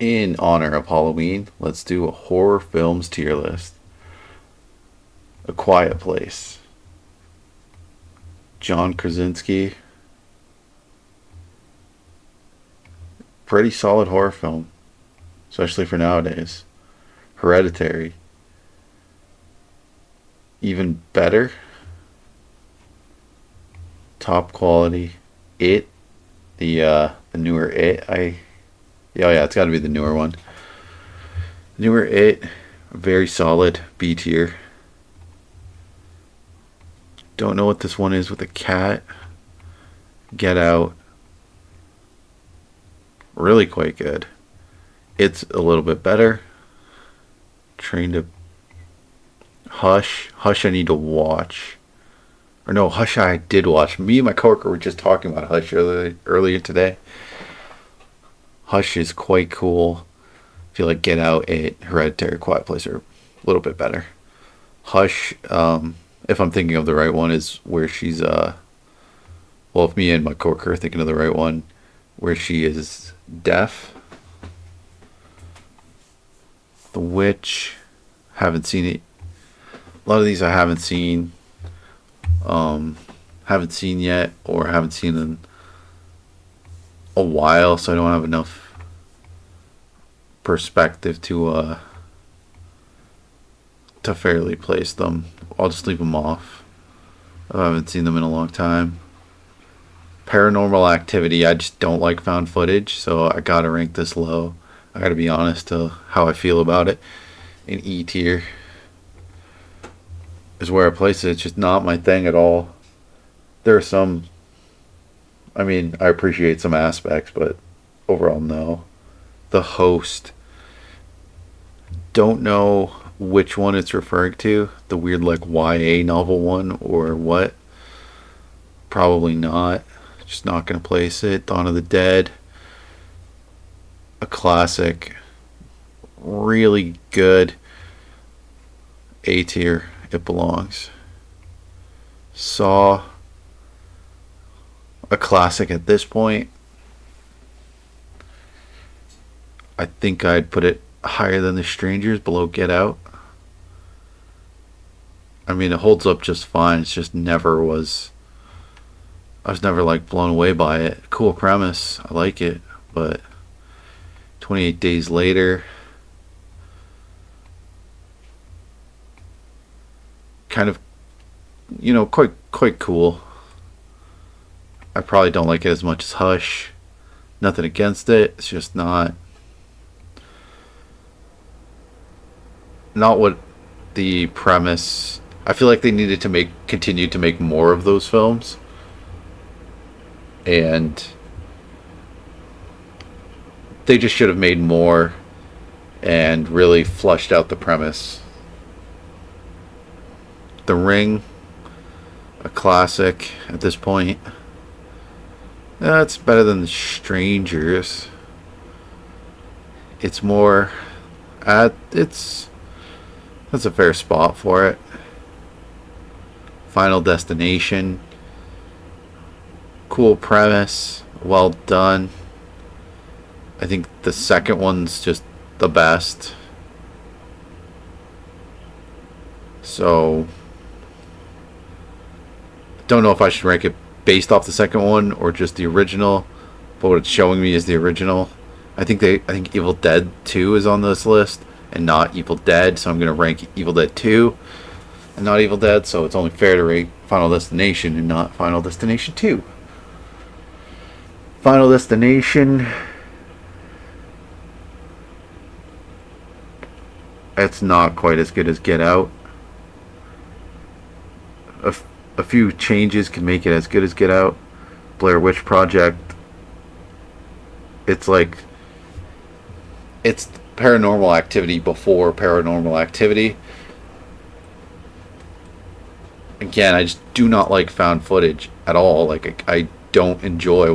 In honor of Halloween, let's do a horror films tier list. A Quiet Place. John Krasinski. Pretty solid horror film, especially for nowadays. Hereditary. Even better. Top quality. It. The newer It. Yeah, it's got to be the newer one. Newer It. Very solid B tier. Don't know what this one is with a cat. Get Out. Really quite good. It's a little bit better. Train to Hush. Hush I need to watch. Or no, Hush I did watch. Me and my coworker were just talking about Hush earlier today. Hush is quite cool. I feel like Get Out, It, Hereditary, Quiet Place are a little bit better. Hush, if I'm thinking of the right one, is where she's well, if me and my coworker are thinking of the right one, where she is deaf. The Witch, haven't seen it. A lot of these I haven't seen. Haven't seen yet, or haven't seen in a while, so I don't have enough perspective to fairly place them. I'll just leave them off. I haven't seen them in a long time. Paranormal Activity, I just don't like found footage, so I gotta rank this low. I gotta be honest to how I feel about it. In E tier is where I place it. It's just not my thing at all. There are some, I mean, I appreciate some aspects, but overall, no. The Host, don't know which one it's referring to. The weird, like, YA novel one or what. Probably not. Just not gonna place it. Dawn of the Dead, a classic. Really good. A tier, it belongs. Saw, a classic at this point. I think I'd put it higher than The Strangers, below Get Out. I mean, it holds up just fine. It's just never was. I was never like blown away by it. Cool premise. I like it, but 28 Days Later, kind of, quite cool. I probably don't like it as much as Hush. Nothing against it. It's just not what the premise. I feel like they needed to continue to make more of those films, and they just should have made more and really flushed out the premise. The Ring, a classic at this point. It's better than The Strangers. It's more it's that's a fair spot for it. Final Destination, cool premise, well done. I think the second one's just the best. So, don't know if I should rank it based off the second one or just the original, but what it's showing me is the original. I think Evil Dead 2 is on this list and not Evil Dead, so I'm going to rank Evil Dead 2 and not Evil Dead, so it's only fair to rank Final Destination and not Final Destination 2. Final Destination, it's not quite as good as Get Out. A few changes can make it as good as Get Out. Blair Witch Project, it's like, it's Paranormal Activity before Paranormal Activity. Again, I just do not like found footage at all. Like, I don't enjoy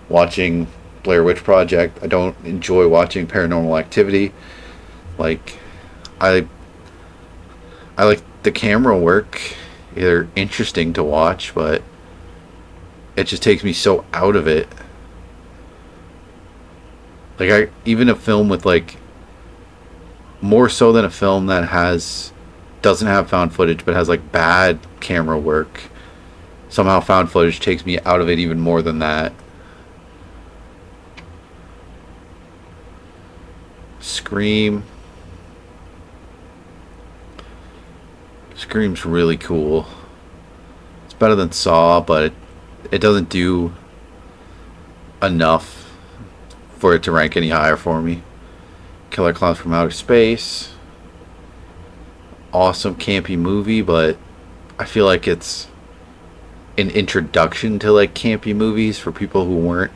watching Blair Witch Project. I don't enjoy watching Paranormal Activity. Like, I like the camera work. They're interesting to watch, but it just takes me so out of it. Like I even a film with like more so than a film that has doesn't have found footage but has like bad camera work. Somehow found footage takes me out of it even more than that. Scream. Scream's really cool. It's better than Saw, but it doesn't do enough for it to rank any higher for me. Killer Clowns from Outer Space. Awesome campy movie, but I feel like it's an introduction to like campy movies for people who weren't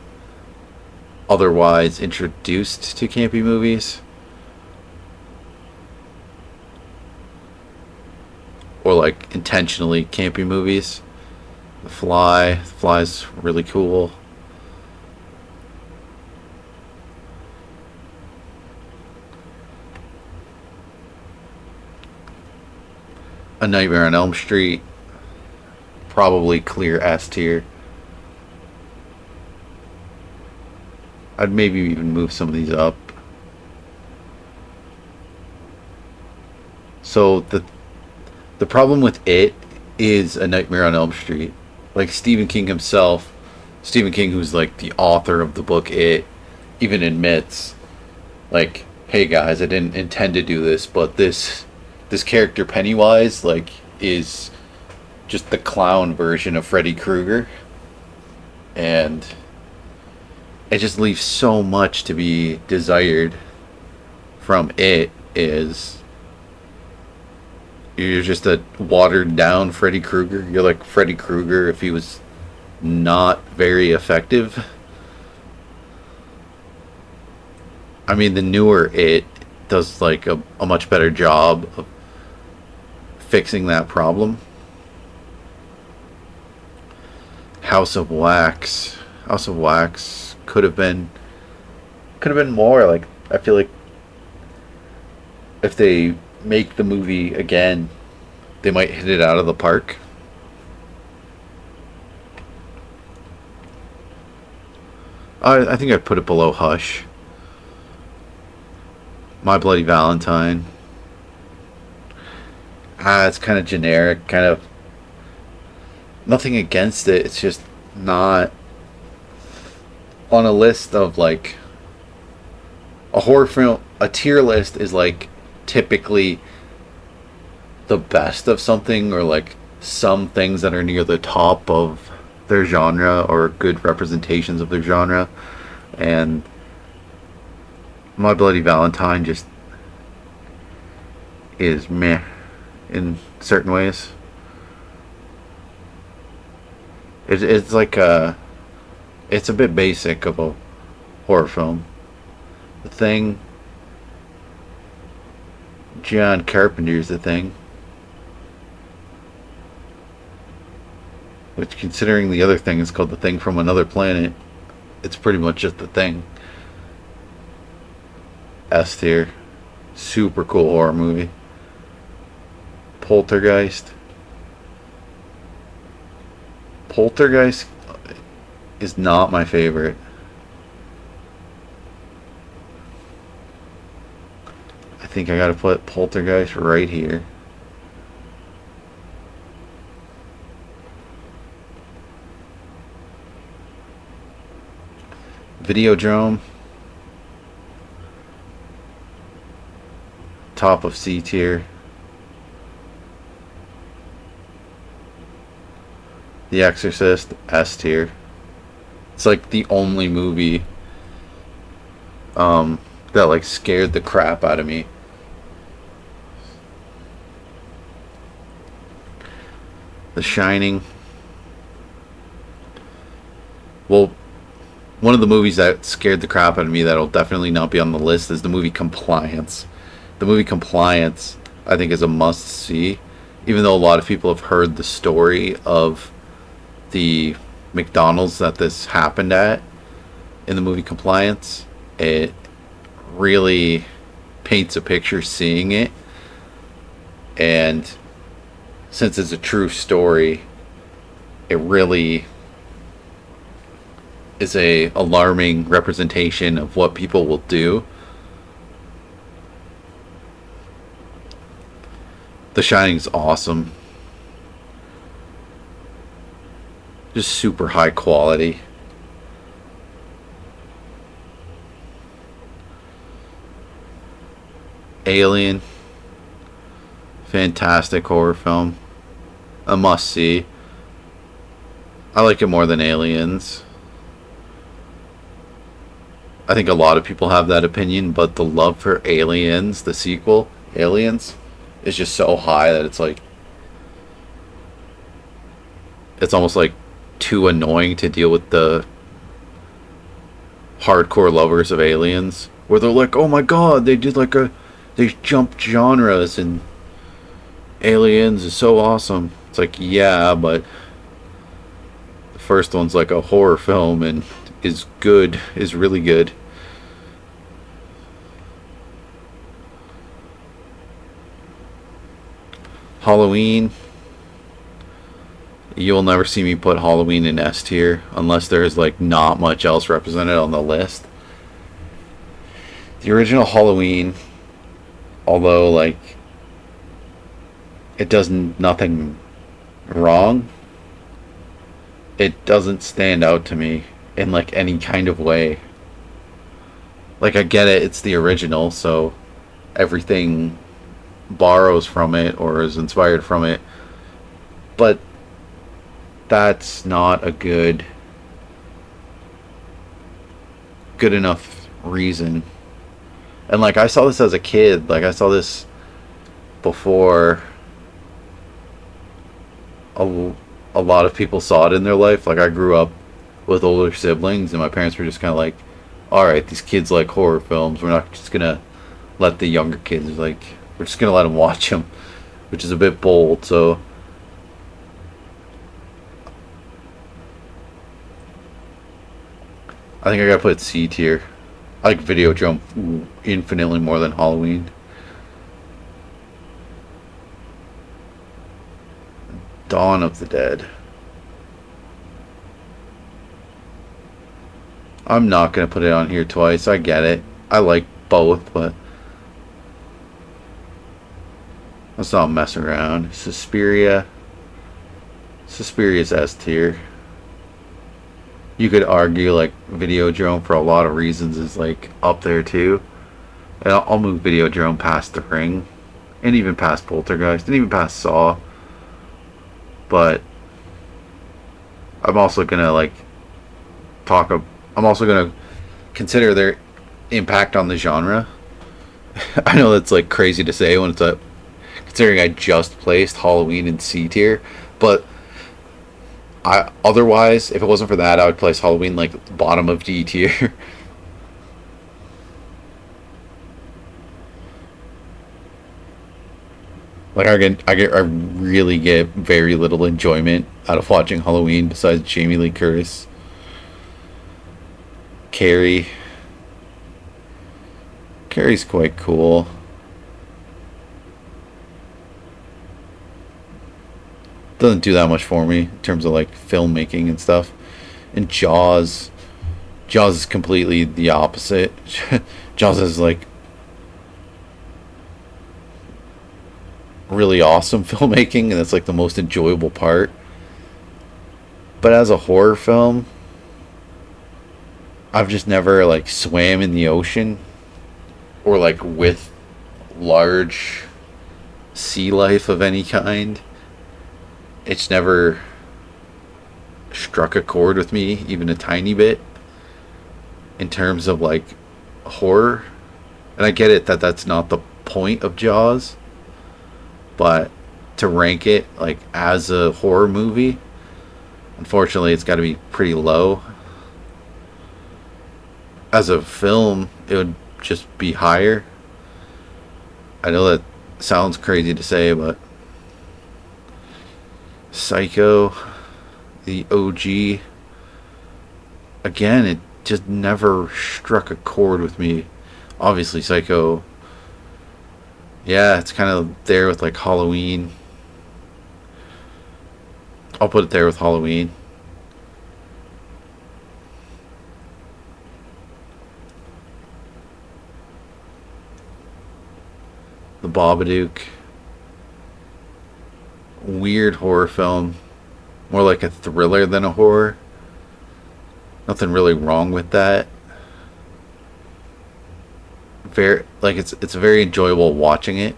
otherwise introduced to campy movies. Or like intentionally campy movies. The Fly's really cool. A Nightmare on Elm Street, probably clear S tier. I'd maybe even move some of these up. So the problem with it is A Nightmare on Elm Street. Like Stephen King himself, Stephen King, who's like the author of the book It, even admits, like, hey guys, I didn't intend to do this, but this character Pennywise like is just the clown version of Freddy Krueger, and it just leaves so much to be desired from it. Is you're just a watered down Freddy Krueger. You're like Freddy Krueger if he was not very effective. I mean, the newer It does like a much better job of fixing that problem. House of Wax. House of Wax could have been more. Like I feel like if they make the movie again, they might hit it out of the park. I think I'd put it below Hush. My Bloody Valentine. It's kind of generic, kind of nothing against it. It's just not on a list of like a horror film. A tier list is like typically the best of something, or like some things that are near the top of their genre or good representations of their genre. And My Bloody Valentine just is meh in certain ways. It's like it's a bit basic of a horror film. The Thing, John Carpenter's The Thing, which, considering the other thing is called The Thing from Another Planet, it's pretty much just The Thing. S tier. Super cool horror movie. Poltergeist. Poltergeist is not my favorite. I think I gotta put Poltergeist right here. Videodrome. Top of C tier. The Exorcist, S tier. It's like the only movie that like scared the crap out of me. The Shining. Well, one of the movies that scared the crap out of me that'll definitely not be on the list is the movie Compliance. The movie Compliance, I think, is a must see, even though a lot of people have heard the story of the McDonald's that this happened at in the movie Compliance. It really paints a picture seeing it, and since it's a true story, it really is a alarming representation of what people will do. The Shining's awesome. Just super high quality. Alien. Fantastic horror film. A must see. I like it more than Aliens. I think a lot of people have that opinion, but the love for Aliens, the sequel, Aliens, is just so high that it's almost like too annoying to deal with the hardcore lovers of Aliens, where they're like, oh my god, they jumped genres and Aliens is so awesome. It's like, yeah, but the first one's like a horror film and is really good. Halloween. You'll never see me put Halloween in S tier unless there's like not much else represented on the list. The original Halloween, although like it does nothing wrong, it doesn't stand out to me in like any kind of way. Like I get it, it's the original, so everything borrows from it or is inspired from it, but that's not a good enough reason. And like I saw this as a kid, like I saw this before a lot of people saw it in their life. Like I grew up with older siblings and my parents were just kind of like, all right, these kids like horror films, we're not just gonna let the younger kids, like we're just gonna let them watch them, which is a bit bold. So I think I gotta put C tier. I like Videodrome infinitely more than Halloween. Dawn of the Dead. I'm not gonna put it on here twice. I get it. I like both, but let's not mess around. Suspiria's S tier. You could argue like Videodrome for a lot of reasons is like up there too. And I'll move Videodrome past The Ring, and even past Poltergeist, and even past Saw. But I'm also gonna like I'm also gonna consider their impact on the genre. I know that's like crazy to say when it's considering I just placed Halloween in C tier, but otherwise, if it wasn't for that, I would place Halloween like bottom of D tier. Like I really get very little enjoyment out of watching Halloween besides Jamie Lee Curtis. Carrie's quite cool. Doesn't do that much for me in terms of like filmmaking and stuff. And Jaws is completely the opposite. Jaws is like really awesome filmmaking, and that's like the most enjoyable part. But as a horror film, I've just never like swam in the ocean or like with large sea life of any kind. It's never struck a chord with me even a tiny bit in terms of like horror. And I get it that that's not the point of Jaws, but to rank it like as a horror movie, unfortunately it's got to be pretty low. As a film, it would just be higher. I know that sounds crazy to say, but Psycho, the OG, again, it just never struck a chord with me. Obviously, Psycho, yeah, it's kind of there with like Halloween. I'll put it there with Halloween. The Babadook. Weird horror film. More like a thriller than a horror. Nothing really wrong with that. Very like it's very enjoyable watching it.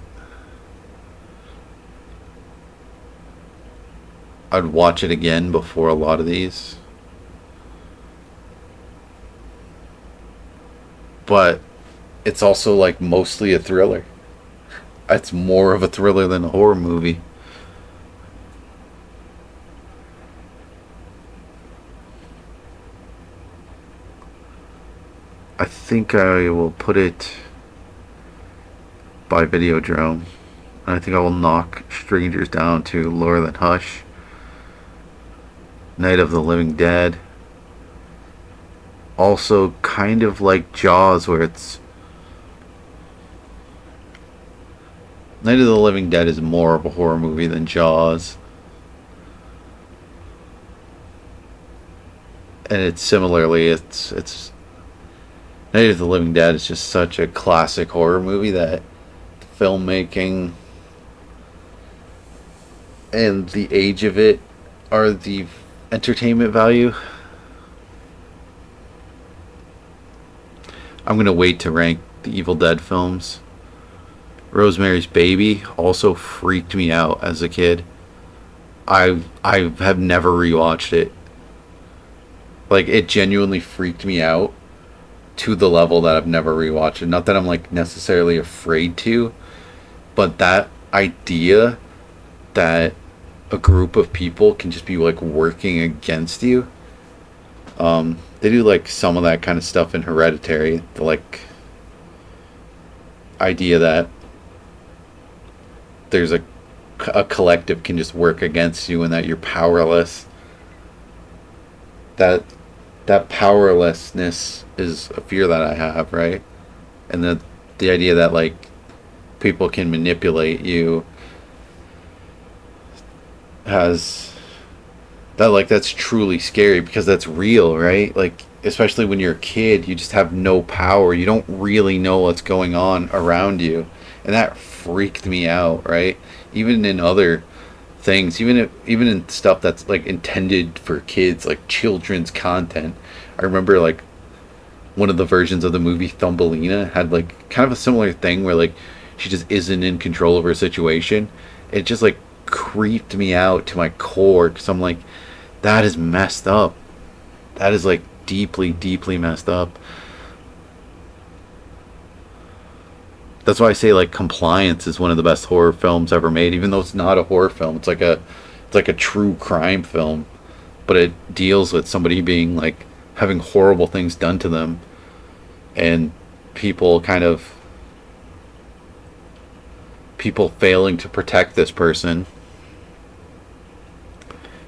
I'd watch it again before a lot of these. But it's also like mostly a thriller. It's more of a thriller than a horror movie. I think I will put it by Videodrome. And I think I will knock Strangers down to lower than Hush. Night of the Living Dead. Also kind of like Jaws, where it's Night of the Living Dead is more of a horror movie than Jaws. And it's similarly it's Night of the Living Dead is just such a classic horror movie that the filmmaking and the age of it are the entertainment value. I'm gonna wait to rank the Evil Dead films. Rosemary's Baby also freaked me out as a kid. I have never rewatched it. Like it genuinely freaked me out to the level that I've never rewatched it. Not that I'm like necessarily afraid to, but that idea that a group of people can just be like working against you. They do like some of that kind of stuff in Hereditary. The like idea that there's a collective can just work against you and that you're powerless. That that powerlessness is a fear that I have, right? And the idea that like people can manipulate you has that like that's truly scary because that's real, right? Like especially when you're a kid, you just have no power. You don't really know what's going on around you. And that freaked me out, right? Even in other things, even in stuff that's like intended for kids, like children's content. I remember like one of the versions of the movie Thumbelina had like kind of a similar thing where like she just isn't in control of her situation. It just like creeped me out to my core because I'm like, that is messed up. That is like deeply, deeply messed up. That's why I say like Compliance is one of the best horror films ever made, even though it's not a horror film. It's like a true crime film, but it deals with somebody being like having horrible things done to them, and people kind of people failing to protect this person,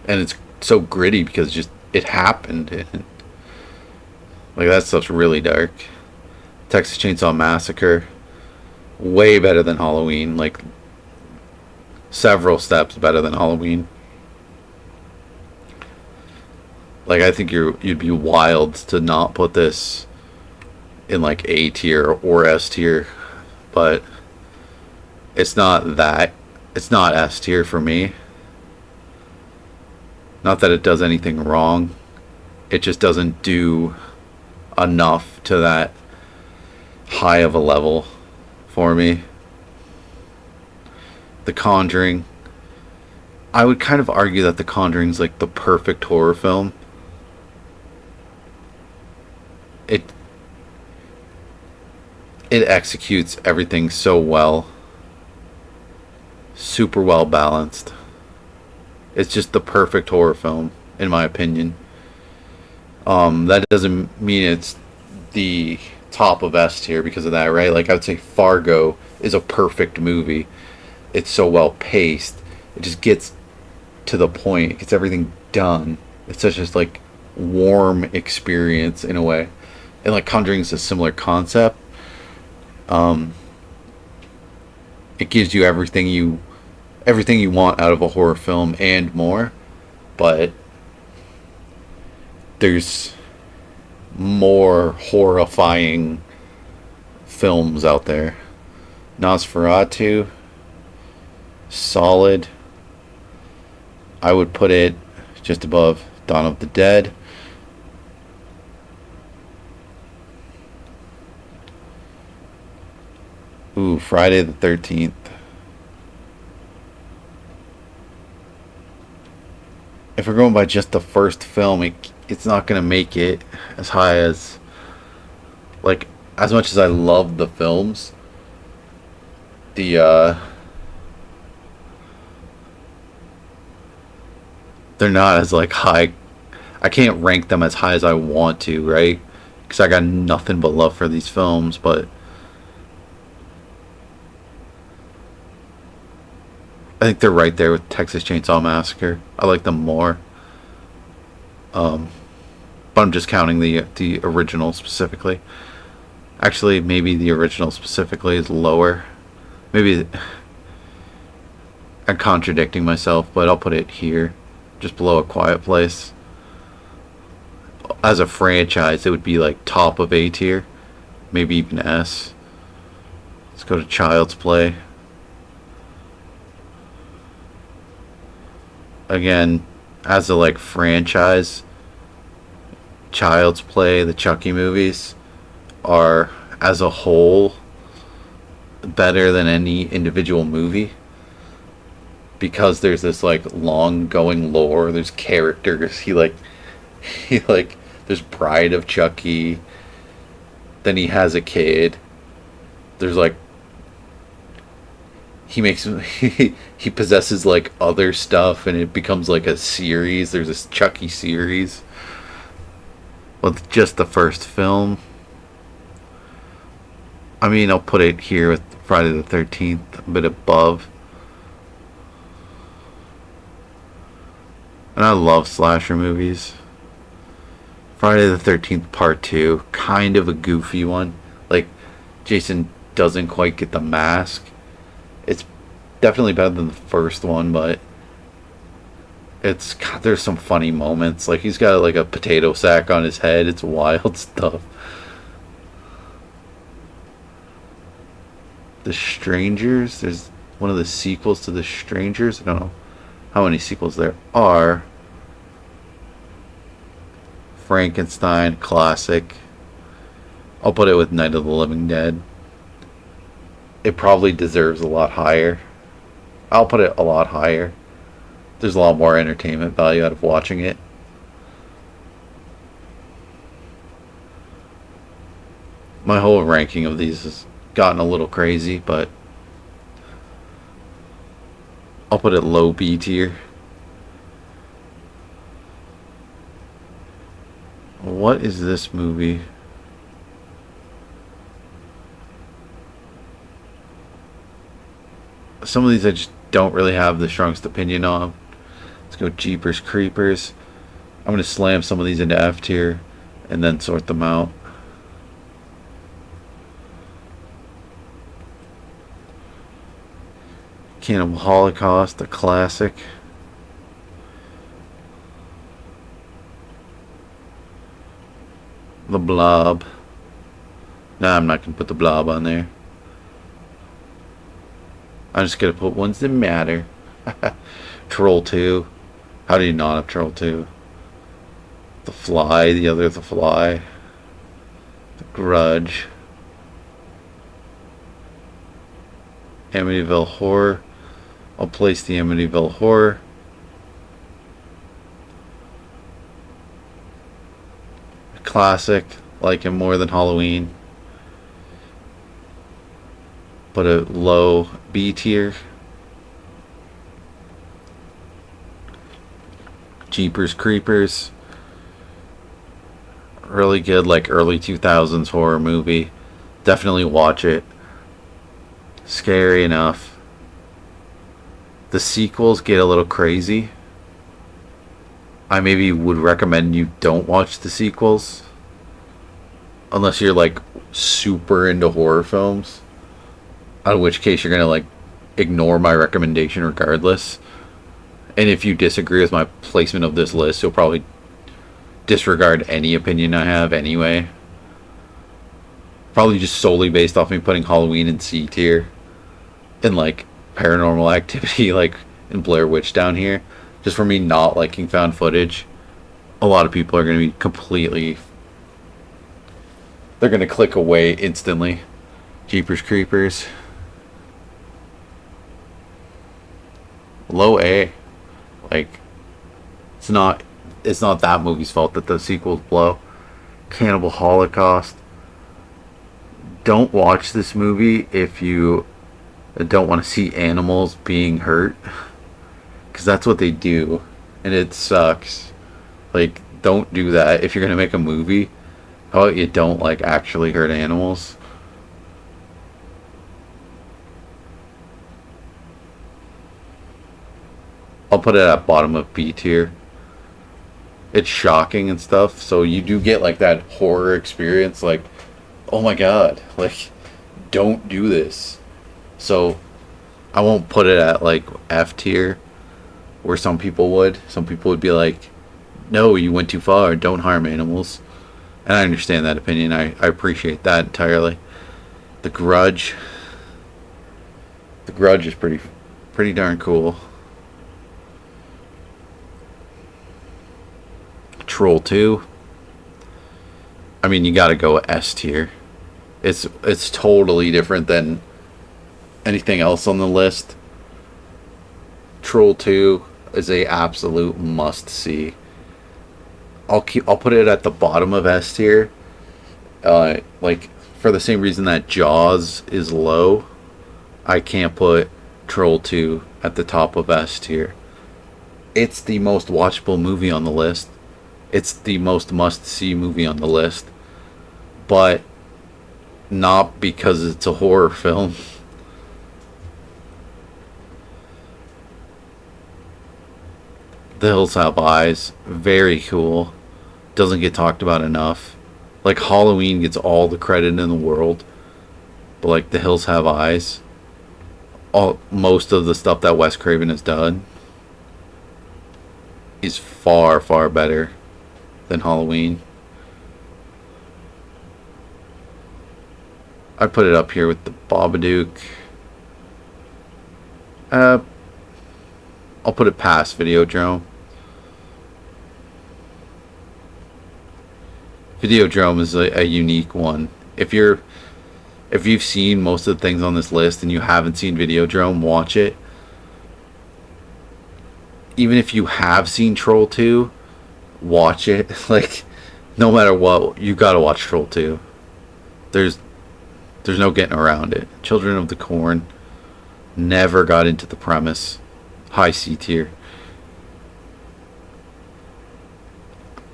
and it's so gritty because just it happened. Like that stuff's really dark. Texas Chainsaw Massacre, way better than Halloween, like several steps better than Halloween. Like I think you'd be wild to not put this in like A tier or S tier, but it's not that. It's not S tier for me. Not that it does anything wrong. It just doesn't do enough to that high of a level for me. The Conjuring. I would kind of argue that The Conjuring's like the perfect horror film. It it executes everything so well. Super well balanced. It's just the perfect horror film, in my opinion. That doesn't mean it's the top of S tier because of that, right? Like I would say Fargo is a perfect movie. It's so well paced. It just gets to the point. It gets everything done. It's such a like warm experience in a way. And like Conjuring is a similar concept. Um, it gives you everything you want out of a horror film and more, but there's more horrifying films out there. Nosferatu, solid. I would put it just above Dawn of the Dead. Ooh, Friday the 13th. If we're going by just the first film, it's not going to make it as high as, like, as much as I love the films. The, they're not as, like, high. I can't rank them as high as I want to, right? Because I got nothing but love for these films, but I think they're right there with Texas Chainsaw Massacre. I like them more. But I'm just counting the original specifically. Actually, maybe the original specifically is lower. Maybe I'm contradicting myself, but I'll put it here, just below A Quiet Place. As a franchise, it would be like top of A tier, maybe even S. Let's go to Child's Play. Again, as a like franchise, Child's Play, the Chucky movies are as a whole better than any individual movie because there's this like long going lore, there's characters, he like there's Bride of Chucky, then he has a kid, there's like he possesses like other stuff and it becomes like a series. There's this Chucky series with just the first film. I mean, I'll put it here with Friday the 13th, a bit above. And I love slasher movies. Friday the 13th Part 2, kind of a goofy one. Like, Jason doesn't quite get the mask. It's definitely better than the first one, but God, there's some funny moments. Like, he's got like a potato sack on his head. It's wild stuff. The Strangers, there's one of the sequels to The Strangers. I don't know how many sequels there are. Frankenstein, classic. I'll put it with Night of the Living Dead. It probably deserves a lot higher. I'll put it a lot higher. There's a lot more entertainment value out of watching it. My whole ranking of these has gotten a little crazy, but I'll put it low B tier. What is this movie? Some of these I just don't really have the strongest opinion on. Let's go Jeepers Creepers. I'm going to slam some of these into F tier and then sort them out. Cannibal Holocaust, a classic. The Blob. Nah, I'm not going to put the Blob on there. I'm just going to put ones that matter. Troll 2. How do you not have Troll 2? The Fly, the other The Fly. The Grudge. Amityville Horror. I'll place the Amityville Horror. Classic. Like it more than Halloween. Put a low B tier. Jeepers Creepers. Really good, like early 2000s horror movie. Definitely watch it. Scary enough. The sequels get a little crazy. I maybe would recommend you don't watch the sequels. Unless you're like super into horror films. In which case you're gonna like ignore my recommendation regardless. And if you disagree with my placement of this list, you'll probably disregard any opinion I have anyway. Probably just solely based off me putting Halloween in C tier. in like Paranormal Activity, like in Blair Witch down here, just for me not liking found footage, a lot of people are going to be completely. They're going to click away instantly. Jeepers Creepers. Low A. Like, it's not. It's not that movie's fault that the sequels blow. Cannibal Holocaust. Don't watch this movie if you don't want to see animals being hurt, because that's what they do, and it sucks. Like, don't do that if you're gonna make a movie. How about you don't like actually hurt animals? I'll put it at bottom of B tier. It's shocking and stuff, so you do get like that horror experience, like, oh my god, like, don't do this. So I won't put it at like F tier, where some people would. Some people would be like, no, you went too far, don't harm animals. And I understand that opinion. I appreciate that entirely. The Grudge. The Grudge is pretty darn cool. Troll 2. I mean, you gotta go S tier. It's totally different than anything else on the list. Troll 2 is a absolute must see. I'll put it at the bottom of S tier. Like, for the same reason that Jaws is low, I can't put Troll 2 at the top of S tier. It's the most watchable movie on the list. It's the most must-see movie on the list. But not because it's a horror film. The Hills Have Eyes. Very cool. Doesn't get talked about enough. Like, Halloween gets all the credit in the world. But, like, The Hills Have Eyes. Most of the stuff that Wes Craven has done is far, far better than Halloween. I'd put it up here with the Babadook. I'll put it past Videodrome. Videodrome is a unique one. If you've seen most of the things on this list and you haven't seen Videodrome, watch it. Even if you have seen Troll 2, watch it. Like, no matter what, you gotta watch Troll 2. There's no getting around it. Children of the Corn never got into the premise. High C tier.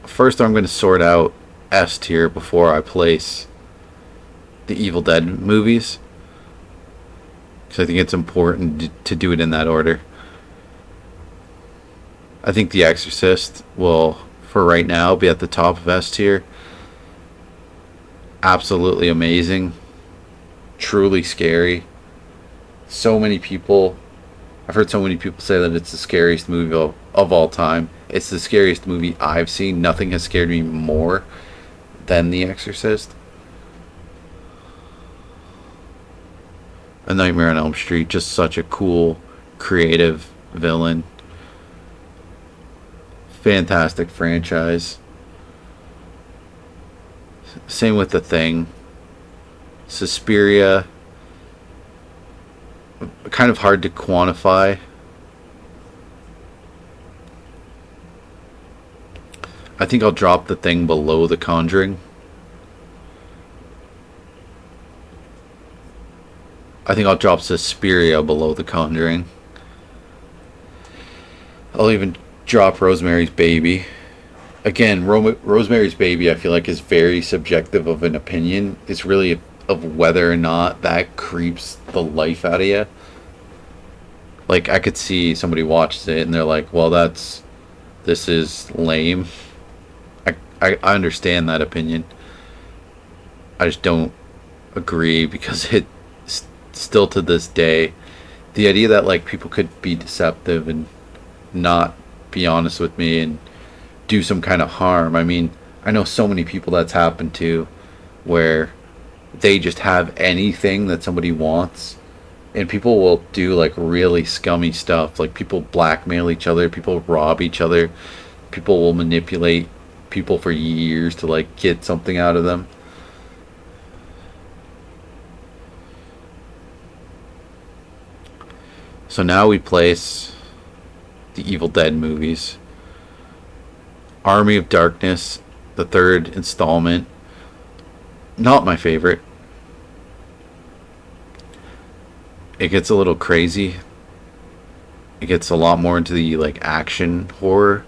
First, I'm going to sort out S tier before I place the Evil Dead movies, because I think it's important to do it in that order. I think The Exorcist will, for right now, be at the top of S tier. Absolutely amazing. Truly scary. So many people, I've heard so many people say that it's the scariest movie of all time. It's the scariest movie I've seen. Nothing has scared me more than The Exorcist. A Nightmare on Elm Street, just such a cool, creative villain. Fantastic franchise. Same with The Thing. Suspiria, kind of hard to quantify. I think I'll drop The Thing below The Conjuring. I think I'll drop Suspiria below The Conjuring. I'll even drop Rosemary's Baby. Again, Rosemary's Baby, I feel like, is very subjective of an opinion. It's really of whether or not that creeps the life out of you. Like, I could see somebody watches it and they're like, well, this is lame. I understand that opinion. I just don't agree, because it still to this day, the idea that like people could be deceptive and not be honest with me and do some kind of harm. I mean, I know so many people that's happened to, where they just have anything that somebody wants And people will do like really scummy stuff. Like people blackmail each other, people rob each other, people will manipulate people for years to like get something out of them. So now we place the Evil Dead movies. Army of Darkness, the third installment. Not my favorite. It gets a little crazy. It gets a lot more into the like action horror,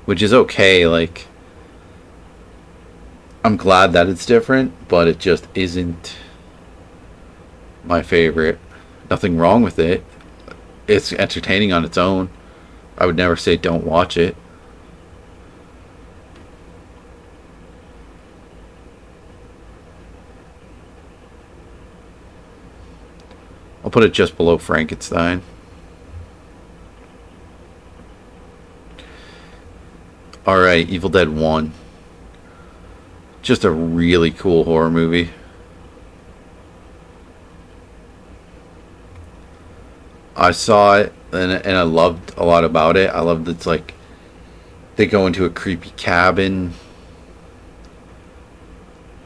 which is okay. Like I'm glad that it's different, but it just isn't my favorite. Nothing wrong with it. It's entertaining on its own. I would never say don't watch it. I'll put it just below Frankenstein. Alright, Evil Dead 1. Just a really cool horror movie. I saw it and I loved a lot about it. I loved it's like they go into a creepy cabin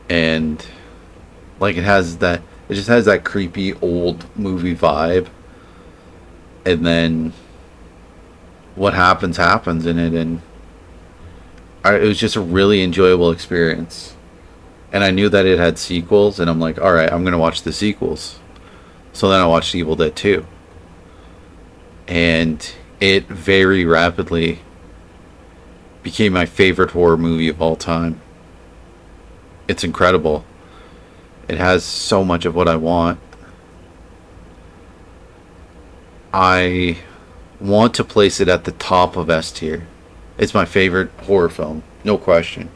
and like it just has that creepy old movie vibe. And then what happens in it, and it was just a really enjoyable experience. And I knew that it had sequels, and I'm like, all right, I'm gonna watch the sequels. So then I watched Evil Dead 2, and it very rapidly became my favorite horror movie of all time. It's incredible. It has so much of what I want. I want to place it at the top of S tier. It's my favorite horror film, no question.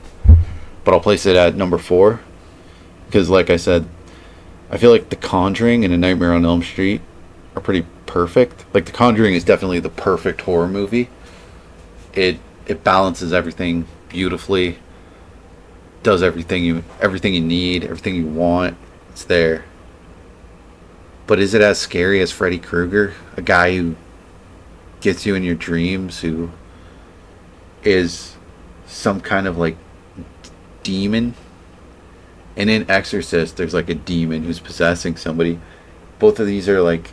But I'll place it at number 4 because, like I said, I feel like The Conjuring and A Nightmare on Elm Street are pretty perfect. Like The Conjuring is definitely the perfect horror movie. It balances everything beautifully. Does everything you need, everything you want. It's there. But is it as scary as Freddy Krueger, a guy who gets you in your dreams, who is some kind of like demon? And in Exorcist, there's like a demon who's possessing somebody. Both of these are like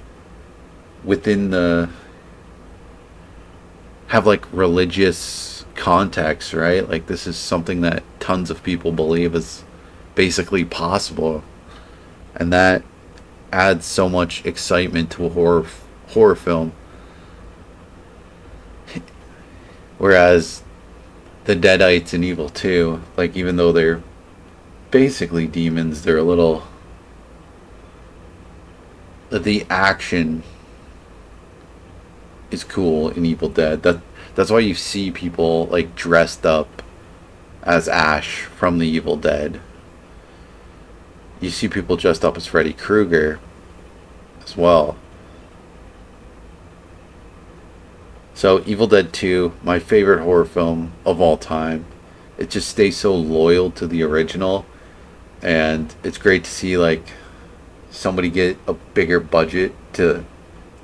within the have like religious context, right? Like this is something that tons of people believe is basically possible, and that adds so much excitement to a horror film. Whereas the Deadites in Evil 2, like even though they're basically demons, they're a little, the action is cool in Evil Dead. That's why you see people like dressed up as Ash from the Evil Dead. You see people dressed up as Freddy Krueger as well. So Evil Dead 2, my favorite horror film of all time. It just stays so loyal to the original, and it's great to see like somebody get a bigger budget to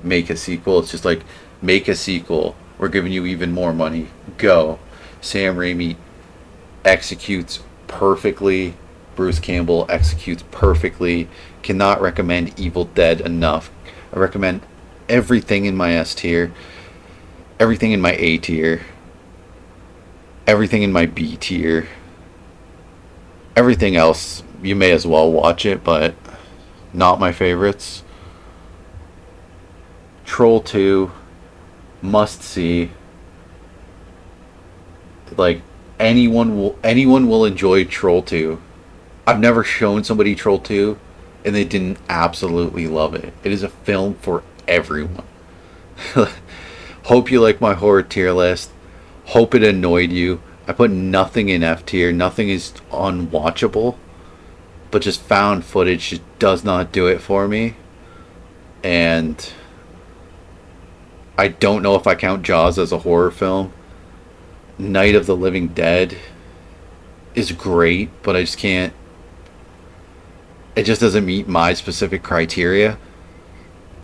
make a sequel. It's just like, make a sequel. We're giving you even more money. Go. Sam Raimi executes perfectly. Bruce Campbell executes perfectly. Cannot recommend Evil Dead enough. I recommend everything in my S tier, everything in my A tier, everything in my B tier. Everything else, you may as well watch it, but not my favorites. Troll 2, must see. Like anyone will enjoy Troll 2. I've never shown somebody Troll 2 and they didn't absolutely love it. It is a film for everyone. Hope you like my horror tier list. Hope it annoyed you. I put nothing in F tier. Nothing is unwatchable. But just found footage just does not do it for me. And I don't know if I count Jaws as a horror film. Night of the Living Dead is great, but I just can't. it just doesn't meet my specific criteria.